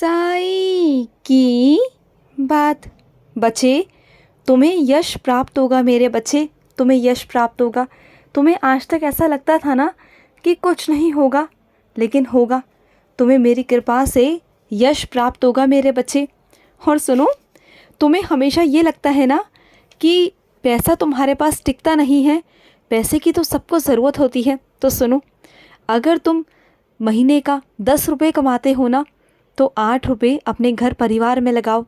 साईं की बात। बच्चे, तुम्हें यश प्राप्त होगा मेरे बच्चे, तुम्हें यश प्राप्त होगा। तुम्हें आज तक ऐसा लगता था ना कि कुछ नहीं होगा, लेकिन होगा। तुम्हें मेरी कृपा से यश प्राप्त होगा मेरे बच्चे। और सुनो, तुम्हें हमेशा ये लगता है ना कि पैसा तुम्हारे पास टिकता नहीं है, पैसे की तो सबको ज़रूरत होती है। तो सुनो, अगर तुम महीने का 10 रुपये कमाते हो ना, तो 8 रुपये अपने घर परिवार में लगाओ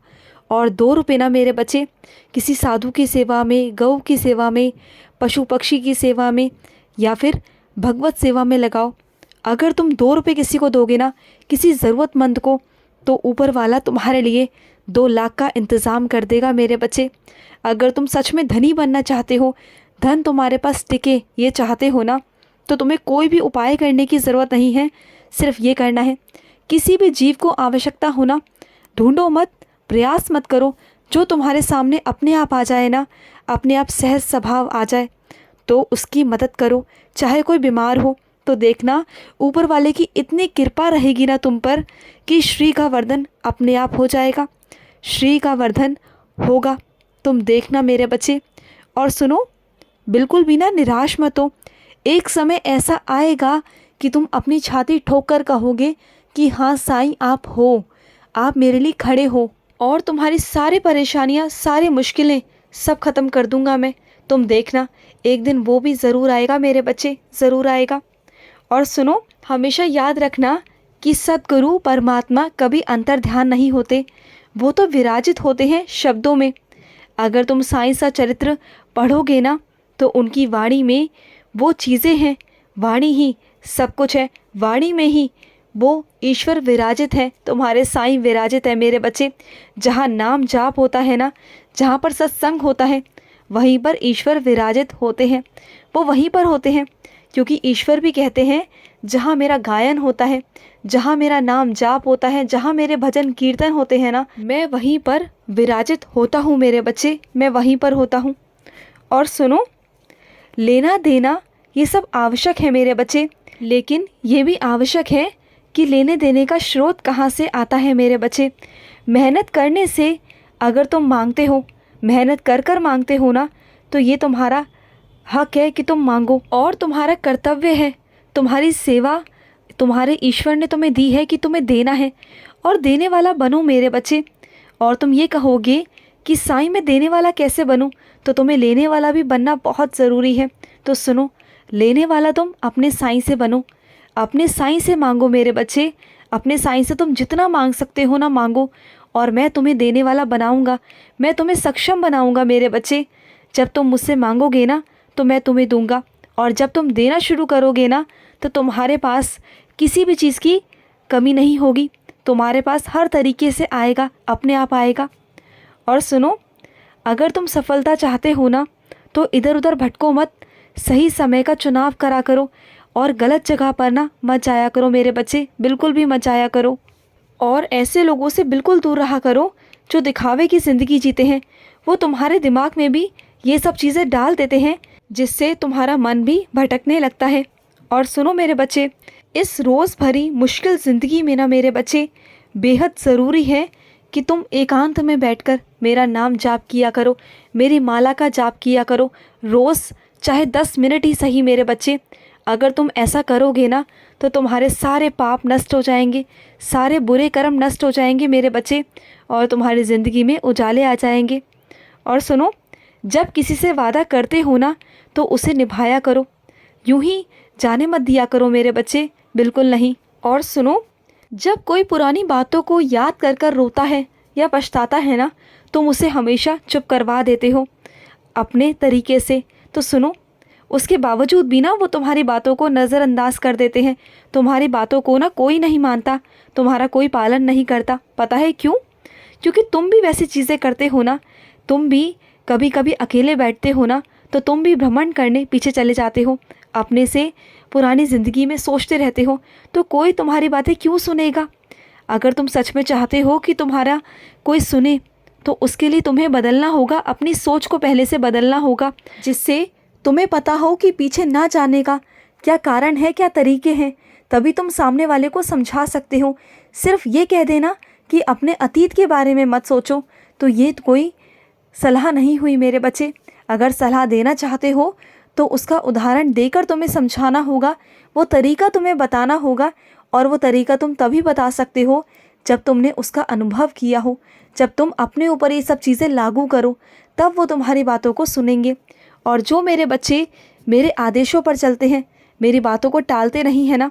और 2 रुपये ना मेरे बच्चे किसी साधु की सेवा में, गौ की सेवा में, पशु पक्षी की सेवा में या फिर भगवत सेवा में लगाओ। अगर तुम 2 रुपये किसी को दोगे ना, किसी ज़रूरतमंद को, तो ऊपर वाला तुम्हारे लिए 2 लाख का इंतज़ाम कर देगा मेरे बच्चे। अगर तुम सच में धनी बनना चाहते हो, धन तुम्हारे पास टिके ये चाहते हो ना, तो तुम्हें कोई भी उपाय करने की ज़रूरत नहीं है। सिर्फ ये करना है, किसी भी जीव को आवश्यकता हो ना, ढूंढो मत, प्रयास मत करो, जो तुम्हारे सामने अपने आप आ जाए ना, अपने आप सहज स्वभाव आ जाए, तो उसकी मदद करो। चाहे कोई बीमार हो तो देखना, ऊपर वाले की इतनी कृपा रहेगी ना तुम पर कि श्री का वर्धन अपने आप हो जाएगा। श्री का वर्धन होगा, तुम देखना मेरे बच्चे। और सुनो, बिल्कुल भी ना निराश मत हो। एक समय ऐसा आएगा कि तुम अपनी छाती ठोक कर कहोगे कि हाँ साईं, आप हो, आप मेरे लिए खड़े हो, और तुम्हारी सारी परेशानियाँ, सारी मुश्किलें सब ख़त्म कर दूंगा मैं। तुम देखना, एक दिन वो भी ज़रूर आएगा मेरे बच्चे, ज़रूर आएगा। और सुनो, हमेशा याद रखना कि सद्गुरु परमात्मा कभी अंतर ध्यान नहीं होते, वो तो विराजित होते हैं शब्दों में। अगर तुम साईं सा चरित्र पढ़ोगे ना, तो उनकी वाणी में वो चीज़ें हैं, वाणी ही सब कुछ है, वाणी में ही वो ईश्वर विराजित है, तुम्हारे साईं विराजित है मेरे बच्चे। जहाँ नाम जाप होता है ना, जहाँ पर सत्संग होता है, वहीं पर ईश्वर विराजित होते हैं, वो वहीं पर होते हैं। क्योंकि ईश्वर भी कहते हैं, जहाँ मेरा गायन होता है, जहाँ मेरा नाम जाप होता है, जहाँ मेरे भजन कीर्तन होते हैं ना, मैं वहीं पर विराजित होता हूँ मेरे बच्चे, मैं वहीं पर होता हूँ। और सुनो, लेना देना ये सब आवश्यक है मेरे बच्चे, लेकिन ये भी आवश्यक है कि लेने देने का स्रोत कहाँ से आता है मेरे बच्चे। मेहनत करने से अगर तुम मांगते हो, मेहनत कर कर मांगते हो ना, तो ये तुम्हारा हक है कि तुम मांगो, और तुम्हारा कर्तव्य है, तुम्हारी सेवा तुम्हारे ईश्वर ने तुम्हें दी है कि तुम्हें देना है, और देने वाला बनो मेरे बच्चे। और तुम ये कहोगे कि साईं मैं देने वाला कैसे बनूं, तो तुम्हें लेने वाला भी बनना बहुत ज़रूरी है। तो सुनो, लेने वाला तुम अपने साईं से बनो, अपने साईं से मांगो मेरे बच्चे, अपने साईं से तुम जितना मांग सकते हो ना मांगो, और मैं तुम्हें देने वाला बनाऊंगा, मैं तुम्हें सक्षम बनाऊंगा मेरे बच्चे। जब तुम मुझसे मांगोगे ना, तो मैं तुम्हें दूंगा, और जब तुम देना शुरू करोगे ना, तो तुम्हारे पास किसी भी चीज़ की कमी नहीं होगी, तुम्हारे पास हर तरीके से आएगा, अपने आप आएगा। और सुनो, अगर तुम सफलता चाहते हो ना, तो इधर उधर भटको मत, सही समय का चुनाव करा करो, और गलत जगह पर ना मत जाया करो मेरे बच्चे, बिल्कुल भी मत जाया करो। और ऐसे लोगों से बिल्कुल दूर रहा करो जो दिखावे की ज़िंदगी जीते हैं। वो तुम्हारे दिमाग में भी ये सब चीज़ें डाल देते हैं, जिससे तुम्हारा मन भी भटकने लगता है। और सुनो मेरे बच्चे, इस रोज़ भरी मुश्किल ज़िंदगी में ना मेरे बच्चे, बेहद ज़रूरी है कि तुम एकांत में बैठकर मेरा नाम जाप किया करो, मेरी माला का जाप किया करो रोज़, चाहे 10 मिनट ही सही मेरे बच्चे। अगर तुम ऐसा करोगे ना, तो तुम्हारे सारे पाप नष्ट हो जाएंगे, सारे बुरे कर्म नष्ट हो जाएंगे मेरे बच्चे, और तुम्हारी ज़िंदगी में उजाले आ जाएंगे। और सुनो, जब किसी से वादा करते हो ना, तो उसे निभाया करो, यूं ही जाने मत दिया करो मेरे बच्चे, बिल्कुल नहीं। और सुनो, जब कोई पुरानी बातों को याद कर कर रोता है या पछताता है ना, तुम उसे हमेशा चुप करवा देते हो अपने तरीके से। तो सुनो, उसके बावजूद भी ना वो तुम्हारी बातों को नज़रअंदाज कर देते हैं, तुम्हारी बातों को ना कोई नहीं मानता, तुम्हारा कोई पालन नहीं करता। पता है क्यों? क्योंकि तुम भी वैसी चीज़ें करते हो ना, तुम भी कभी कभी अकेले बैठते हो ना, तो तुम भी भ्रमण करने पीछे चले जाते हो, अपने से पुरानी ज़िंदगी में सोचते रहते हो, तो कोई तुम्हारी बातें क्यों सुनेगा? अगर तुम सच में चाहते हो कि तुम्हारा कोई सुने, तो उसके लिए तुम्हें बदलना होगा, अपनी सोच को पहले से बदलना होगा, जिससे तुम्हें पता हो कि पीछे ना जाने का क्या कारण है, क्या तरीके हैं। तभी तुम सामने वाले को समझा सकते हो, सिर्फ ये कह देना कि अपने अतीत के बारे में मत सोचो, तो ये कोई सलाह नहीं हुई मेरे बच्चे। अगर सलाह देना चाहते हो तो उसका उदाहरण देकर तुम्हें समझाना होगा, वो तरीका तुम्हें बताना होगा, और वो तरीका तुम तभी बता सकते हो जब तुमने उसका अनुभव किया हो, जब तुम अपने ऊपर ये सब चीज़ें लागू करो, तब वो तुम्हारी बातों को सुनेंगे। और जो मेरे बच्चे मेरे आदेशों पर चलते हैं, मेरी बातों को टालते नहीं है ना,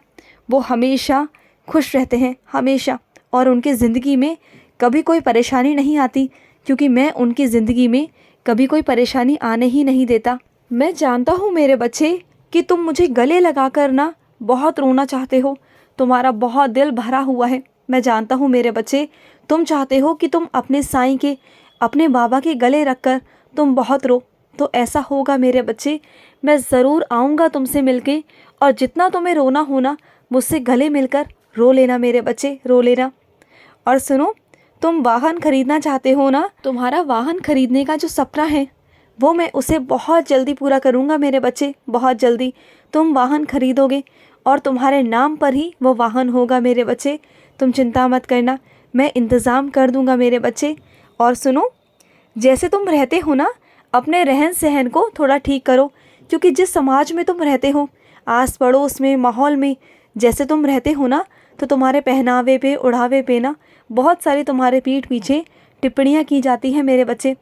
वो हमेशा खुश रहते हैं, हमेशा। और उनकी ज़िंदगी में कभी कोई परेशानी नहीं आती, क्योंकि मैं उनकी ज़िंदगी में कभी कोई परेशानी आने ही नहीं देता। मैं जानता हूँ मेरे बच्चे कि तुम मुझे गले लगा कर ना बहुत रोना चाहते हो, तुम्हारा बहुत दिल भरा हुआ है। मैं जानता हूँ मेरे बच्चे, तुम चाहते हो कि तुम अपने साईं के, अपने बाबा के गले रख कर तुम बहुत रो। तो ऐसा होगा मेरे बच्चे, मैं ज़रूर आऊँगा तुमसे मिलके, और जितना तुम्हें रोना हो ना, मुझसे गले मिलकर रो लेना मेरे बच्चे, रो लेना। और सुनो, तुम वाहन खरीदना चाहते हो ना, तुम्हारा वाहन खरीदने का जो सपना है वो मैं उसे बहुत जल्दी पूरा करूँगा मेरे बच्चे, बहुत जल्दी तुम वाहन खरीदोगे, और तुम्हारे नाम पर ही वो वाहन होगा मेरे बच्चे। तुम चिंता मत करना, मैं इंतज़ाम कर दूँगा मेरे बच्चे। और सुनो, जैसे तुम रहते हो ना, अपने रहन सहन को थोड़ा ठीक करो, क्योंकि जिस समाज में तुम रहते हो, आस पड़ोस में, माहौल में जैसे तुम रहते हो ना, तो तुम्हारे पहनावे पे, उड़ावे पे ना बहुत सारी तुम्हारे पीठ पीछे टिप्पणियाँ की जाती हैं मेरे बच्चे।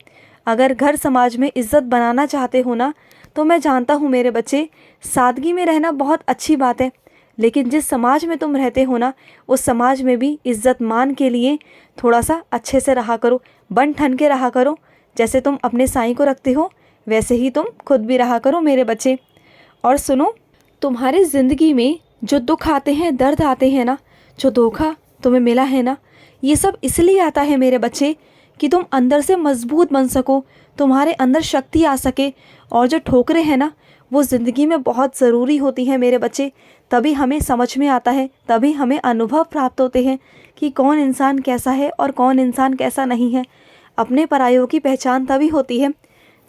अगर घर समाज में इज़्ज़त बनाना चाहते हो ना, तो मैं जानता हूँ मेरे बच्चे, सादगी में रहना बहुत अच्छी बात है, लेकिन जिस समाज में तुम रहते हो ना, उस समाज में भी इज़्ज़त मान के लिए थोड़ा सा अच्छे से रहा करो, बन ठन के रहा करो। जैसे तुम अपने साईं को रखते हो, वैसे ही तुम खुद भी रहा करो मेरे बच्चे। और सुनो, तुम्हारी ज़िंदगी में जो दुख आते हैं, दर्द आते हैं ना, जो धोखा तुम्हें मिला है ना, ये सब इसलिए आता है मेरे बच्चे कि तुम अंदर से मजबूत बन सको, तुम्हारे अंदर शक्ति आ सके। और जो ठोकरें हैं ना, वो ज़िंदगी में बहुत ज़रूरी होती हैं मेरे बच्चे, तभी हमें समझ में आता है, तभी हमें अनुभव प्राप्त होते हैं कि कौन इंसान कैसा है और कौन इंसान कैसा नहीं है। अपने परायों की पहचान तभी होती है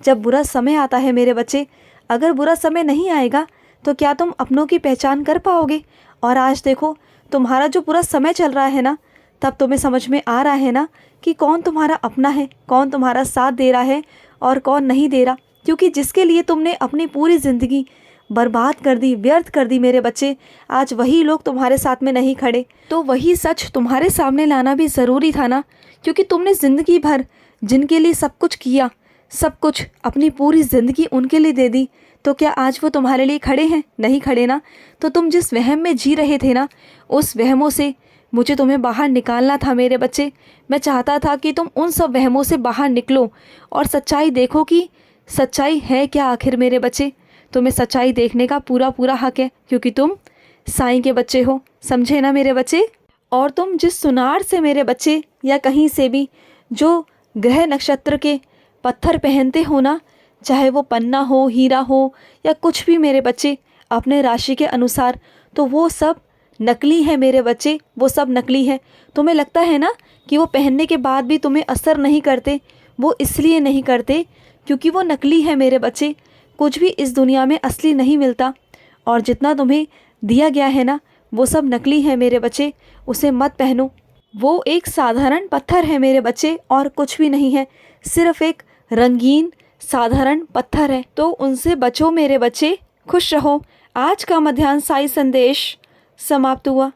जब बुरा समय आता है मेरे बच्चे। अगर बुरा समय नहीं आएगा तो क्या तुम अपनों की पहचान कर पाओगे? और आज देखो, तुम्हारा जो पूरा समय चल रहा है ना, तब तुम्हें समझ में आ रहा है ना कि कौन तुम्हारा अपना है, कौन तुम्हारा साथ दे रहा है और कौन नहीं दे रहा। क्योंकि जिसके लिए तुमने अपनी पूरी ज़िंदगी बर्बाद कर दी, व्यर्थ कर दी मेरे बच्चे, आज वही लोग तुम्हारे साथ में नहीं खड़े। तो वही सच तुम्हारे सामने लाना भी ज़रूरी था ना, क्योंकि तुमने ज़िंदगी भर जिनके लिए सब कुछ किया, सब कुछ, अपनी पूरी ज़िंदगी उनके लिए दे दी, तो क्या आज वो तुम्हारे लिए खड़े हैं? नहीं खड़े ना। तो तुम जिस वहम में जी रहे थे ना, उस वहमों से मुझे तुम्हें बाहर निकालना था मेरे बच्चे। मैं चाहता था कि तुम उन सब वहमों से बाहर निकलो और सच्चाई देखो कि सच्चाई है क्या आखिर मेरे बच्चे। तुम्हें सच्चाई देखने का पूरा पूरा हक है, क्योंकि तुम साईं के बच्चे हो, समझे ना मेरे बच्चे। और तुम जिस सुनार से मेरे बच्चे, या कहीं से भी जो ग्रह नक्षत्र के पत्थर पहनते हो ना, चाहे वो पन्ना हो, हीरा हो, या कुछ भी मेरे बच्चे, अपने राशि के अनुसार, तो वो सब नकली है मेरे बच्चे, वो सब नकली है। तुम्हें लगता है ना कि वो पहनने के बाद भी तुम्हें असर नहीं करते, वो इसलिए नहीं करते क्योंकि वो नकली है मेरे बच्चे। कुछ भी इस दुनिया में असली नहीं मिलता, और जितना तुम्हें दिया गया है ना, वो सब नकली है मेरे बच्चे, उसे मत पहनो। वो एक साधारण पत्थर है मेरे बच्चे, और कुछ भी नहीं है, सिर्फ एक रंगीन साधारण पत्थर है। तो उनसे बचो मेरे बच्चे, खुश रहो। आज का मध्याह्न साई संदेश समाप्त हुआ।